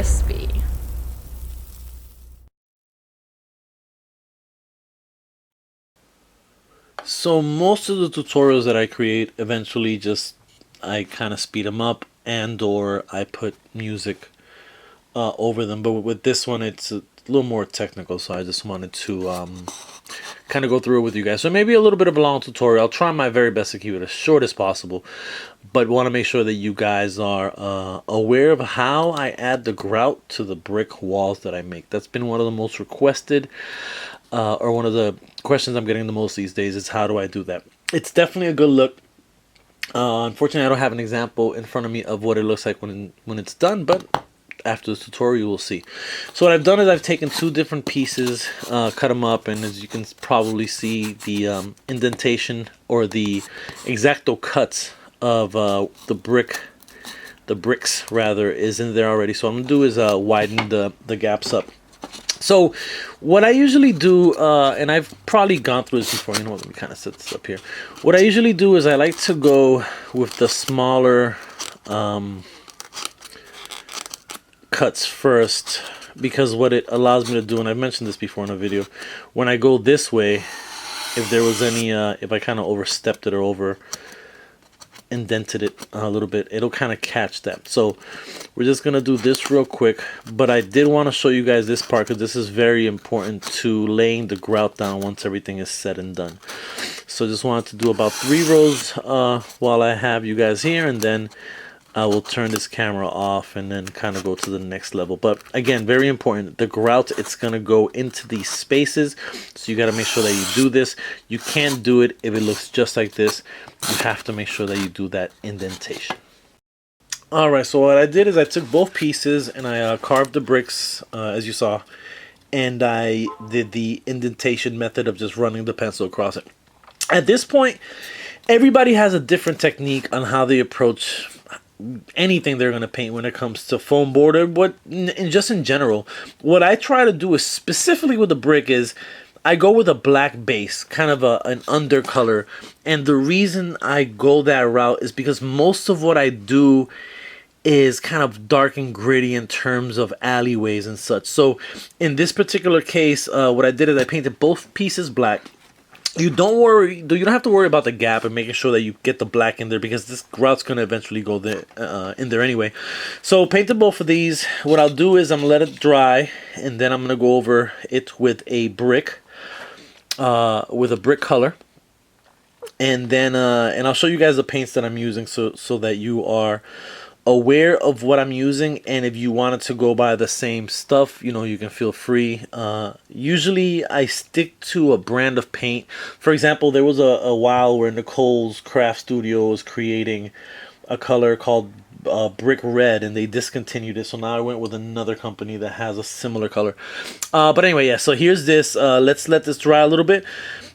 crispy. So most of the tutorials that I create eventually just I kind of speed them up and or I put music over them. But with this one, it's a little more technical, so I just wanted to kind of go through it with you guys. So maybe a little bit of a long tutorial. I'll try my very best to keep it as short as possible, but want to make sure that you guys are aware of how I add the grout to the brick walls that I make. That's been one of the most requested or one of the questions I'm getting the most these days is how do I do that. It's definitely a good look. Unfortunately, I don't have an example in front of me of what it looks like when it's done, but after the tutorial we'll see. So what I've done is I've taken two different pieces, cut them up, and as you can probably see, the indentation or the exacto cuts of the bricks rather, is in there already. So what I'm gonna do is widen the gaps up. So what I usually do, and I've probably gone through this before, you know what, let me kind of set this up here. What I usually do is I like to go with the smaller cuts first, because what it allows me to do, and I've mentioned this before in a video, when I go this way, if there was any, if I kind of overstepped it or over indented it a little bit, it'll kind of catch that. So we're just gonna do this real quick, but I did want to show you guys this part because this is very important to laying the grout down once everything is said and done. So just wanted to do about 3 rows while I have you guys here, and then I will turn this camera off and then kind of go to the next level. But again, very important, the grout, it's going to go into these spaces, so you got to make sure that you do this. You can't do it if it looks just like this. You have to make sure that you do that indentation. Alright, so what I did is I took both pieces and I carved the bricks, as you saw, and I did the indentation method of just running the pencil across it. At this point, everybody has a different technique on how they approach anything they're going to paint when it comes to foam border, but just in general. What I try to do is, specifically with the brick, is I go with a black base, kind of an undercolor, and the reason I go that route is because most of what I do is kind of dark and gritty in terms of alleyways and such. So in this particular case, what I did is I painted both pieces black. You don't have to worry about the gap and making sure that you get the black in there, because this grout's going to eventually go there in there anyway. So painted both of these. What I'll do is I'm going to let it dry, and then I'm going to go over it with a brick color, and then and I'll show you guys the paints that I'm using so that you are aware of what I'm using. And if you wanted to go by the same stuff, you know, you can feel free. Usually I stick to a brand of paint. For example, there was a while where Nicole's Craft Studio was creating a color called brick red, and they discontinued it, so now I went with another company that has a similar color. But anyway, yeah, so here's this. Let's let this dry a little bit,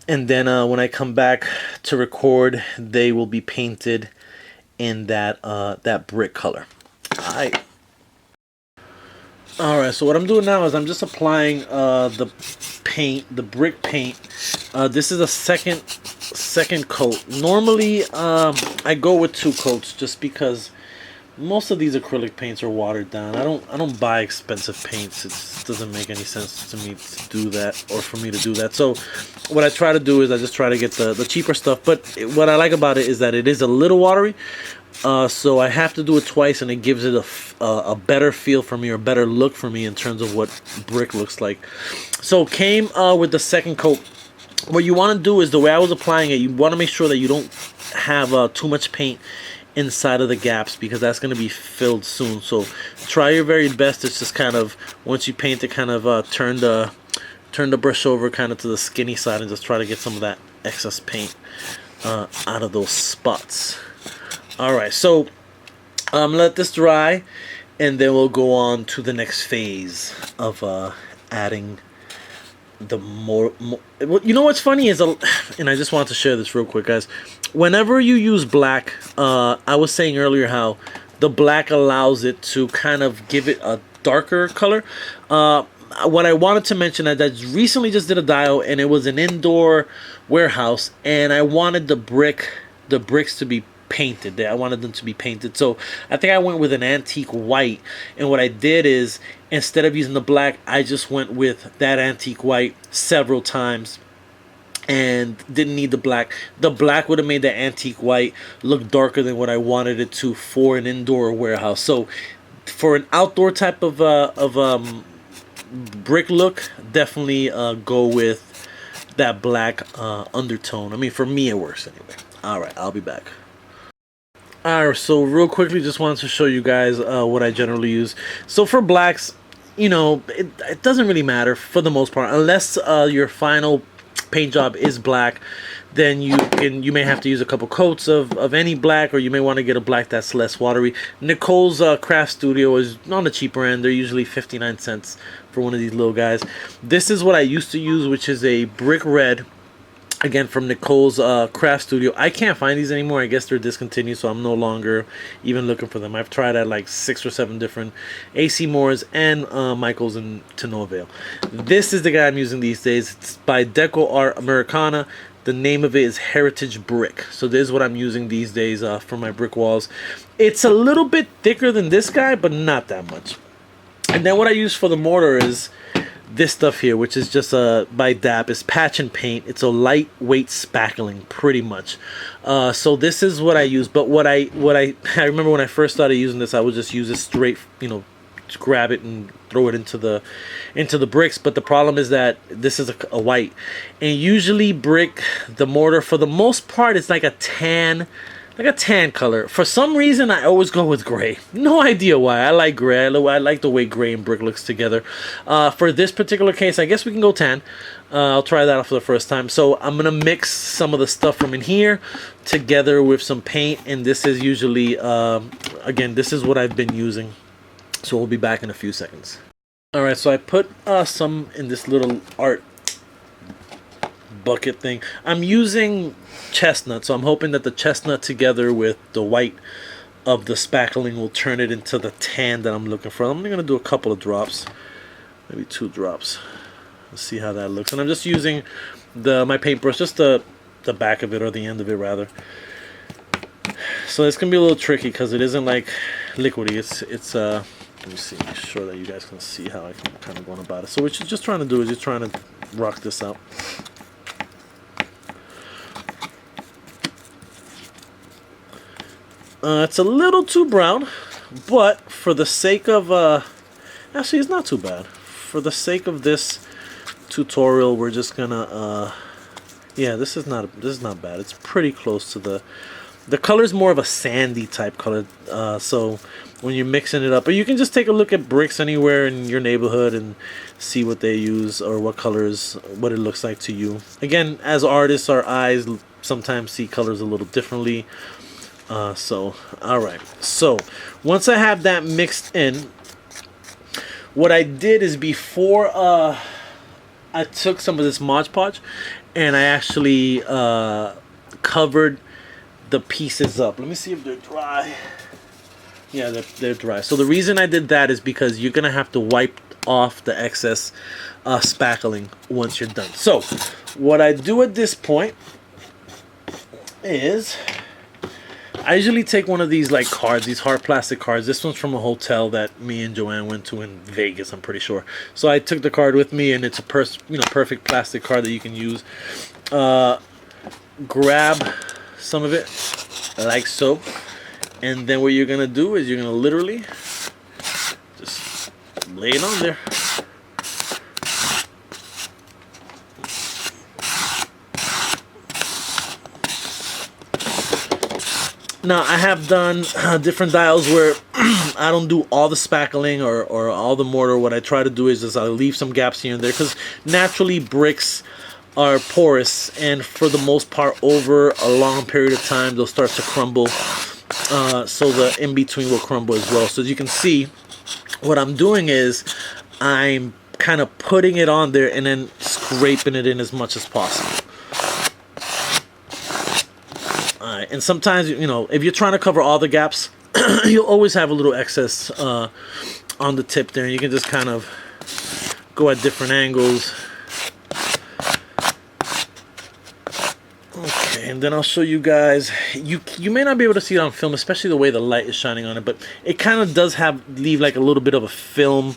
and then when I come back to record, they will be painted in that brick color. Alright, so what I'm doing now is I'm just applying the brick paint. This is a second coat. Normally I go with 2 coats just because most of these acrylic paints are watered down. I don't buy expensive paints. It just doesn't make any sense to me to do that, or for me to do that. So what I try to do is I just try to get the cheaper stuff. But what I like about it is that it is a little watery. So I have to do it twice, and it gives it a better feel for me, or better look for me in terms of what brick looks like. So came with the second coat. What you want to do is, the way I was applying it, you want to make sure that you don't have too much paint inside of the gaps, because that's going to be filled soon. So try your very best. It's just kind of, once you paint it, kind of turn the brush over kind of to the skinny side, and just try to get some of that excess paint out of those spots. Alright, so let this dry, and then we'll go on to the next phase of adding the more. You know what's funny is, and I just want to share this real quick, guys. Whenever you use black, I was saying earlier how the black allows it to kind of give it a darker color. What I wanted to mention is that I recently just did a dial, and it was an indoor warehouse, and I wanted the bricks to be painted. I wanted them to be painted. So I think I went with an antique white. And what I did is, instead of using the black, I just went with that antique white several times. And didn't need the black. The black would have made the antique white look darker than what I wanted it to for an indoor warehouse. So for an outdoor type of brick look, definitely go with that black undertone. I mean, for me it works anyway. All right, I'll be back. All right, so real quickly, just wanted to show you guys what I generally use. So for blacks, you know, it doesn't really matter for the most part, unless your final paint job is black. Then you may have to use a couple coats of any black, or you may want to get a black that's less watery. Nicole's Craft Studio is on the cheaper end. They're usually 59 cents for one of these little guys. This is what I used to use, which is a brick red, again from Nicole's Craft Studio. I can't find these anymore. I guess they're discontinued, so I'm no longer even looking for them. I've tried at like 6 or 7 different AC Moores and Michaels, and to no avail. This is the guy I'm using these days. It's by Deco Art Americana. The name of it is Heritage Brick. So this is what I'm using these days for my brick walls. It's a little bit thicker than this guy, but not that much. And then what I use for the mortar is this stuff here, which is just by DAP. It's patch and paint. It's a lightweight spackling, pretty much. So this is what I use. But what I remember when I first started using this, I would just use it straight, you know, just grab it and throw it into the bricks. But the problem is that this is a white, and usually brick, the mortar, for the most part, it's like a tan color. For some reason, I always go with gray. No idea why. I like gray. I like the way gray and brick looks together. For this particular case, I guess we can go tan. I'll try that out for the first time. So I'm gonna mix some of the stuff from in here together with some paint, and this is usually again, this is what I've been using. So we'll be back in a few seconds. Alright, so I put some in this little art bucket thing. I'm using chestnut, so I'm hoping that the chestnut together with the white of the spackling will turn it into the tan that I'm looking for. I'm going to do a couple of drops, maybe 2 drops. Let's see how that looks. And I'm just using my paintbrush, just the back of it, or the end of it rather. So it's going to be a little tricky because it isn't like liquidy. It's let me see, make sure that you guys can see how I can kind of go on about it. So what you're just trying to do is you're trying to rock this out. It's a little too brown, but for the sake of actually, it's not too bad. For the sake of this tutorial, we're just gonna yeah, this is not bad. It's pretty close to the color's more of a sandy type color. So when you're mixing it up, or you can just take a look at bricks anywhere in your neighborhood and see what they use, or what colors, what it looks like to you. Again, as artists, our eyes sometimes see colors a little differently. So alright, so once I have that mixed in, what I did is, before I took some of this Mod Podge and I actually covered the pieces up. Let me see if they're dry. Yeah, they're dry. So the reason I did that is because you're gonna have to wipe off the excess spackling once you're done. So what I do at this point is, I usually take one of these like cards, these hard plastic cards. This one's from a hotel that me and Joanne went to in Vegas, I'm pretty sure. So I took the card with me, and it's a perfect plastic card that you can use. Grab some of it like so, and then what you're gonna do is you're gonna literally just lay it on there. Now, I have done different dials where I don't do all the spackling or all the mortar. What I try to do is just I'll leave some gaps here and there, because naturally bricks are porous, and for the most part, over a long period of time, they'll start to crumble. So the in-between will crumble as well. So as you can see, what I'm doing is I'm kind of putting it on there and then scraping it in as much as possible. And sometimes, you know, if you're trying to cover all the gaps, you'll always have a little excess on the tip there, and you can just kind of go at different angles. Okay. and then I'll show you guys. You may not be able to see it on film, especially the way the light is shining on it, but it kind of does leave like a little bit of a film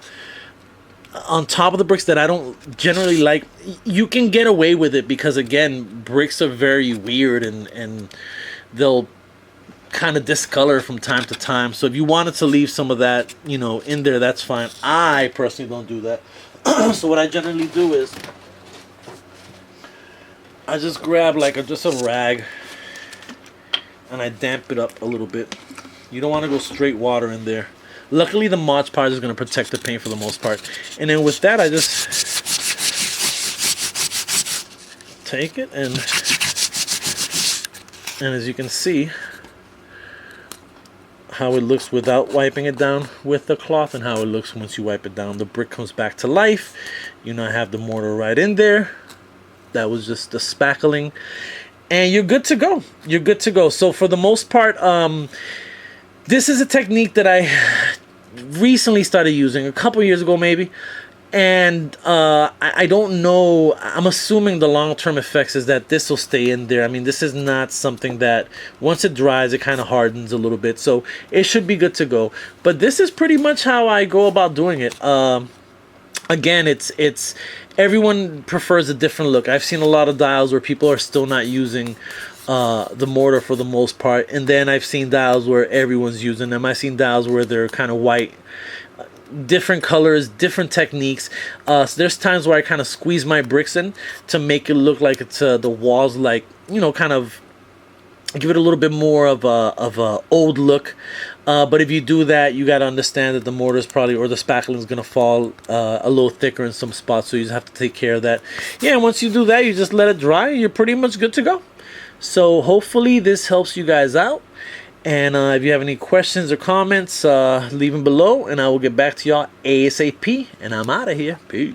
on top of the bricks that I don't generally like. You can get away with it because, again, bricks are very weird, and they'll kind of discolor from time to time. So if you wanted to leave some of that, you know, in there, that's fine. I personally don't do that. So what I generally do is I just grab like just a rag and I damp it up a little bit. You don't want to go straight water in there. Luckily, the Mod Podge is going to protect the paint for the most part. And then with that, I just take it, and as you can see how it looks without wiping it down with the cloth, and how it looks once you wipe it down. The brick comes back to life. You know, I have the mortar right in there. That was just the spackling, and you're good to go. You're good to go. So for the most part, this is a technique that I recently started using, a couple years ago maybe, and I don't know. I'm assuming the long-term effects is that this will stay in there. I mean, this is not something that once it dries, it kind of hardens a little bit, so it should be good to go. But this is pretty much how I go about doing it. Again, it's everyone prefers a different look. I've seen a lot of dials where people are still not using the mortar for the most part, and then I've seen dials where everyone's using them. I've seen dials where they're kind of white, different colors, different techniques. So there's times where I kind of squeeze my bricks in to make it look like it's the walls, like, you know, kind of give it a little bit more of a old look. But if you do that, you got to understand that the mortar is probably, or the spackling is going to fall a little thicker in some spots, so you just have to take care of that. Yeah, once you do that, you just let it dry, you're pretty much good to go. So hopefully this helps you guys out, and if you have any questions or comments, leave them below, and I will get back to y'all ASAP, and I'm out of here. Peace.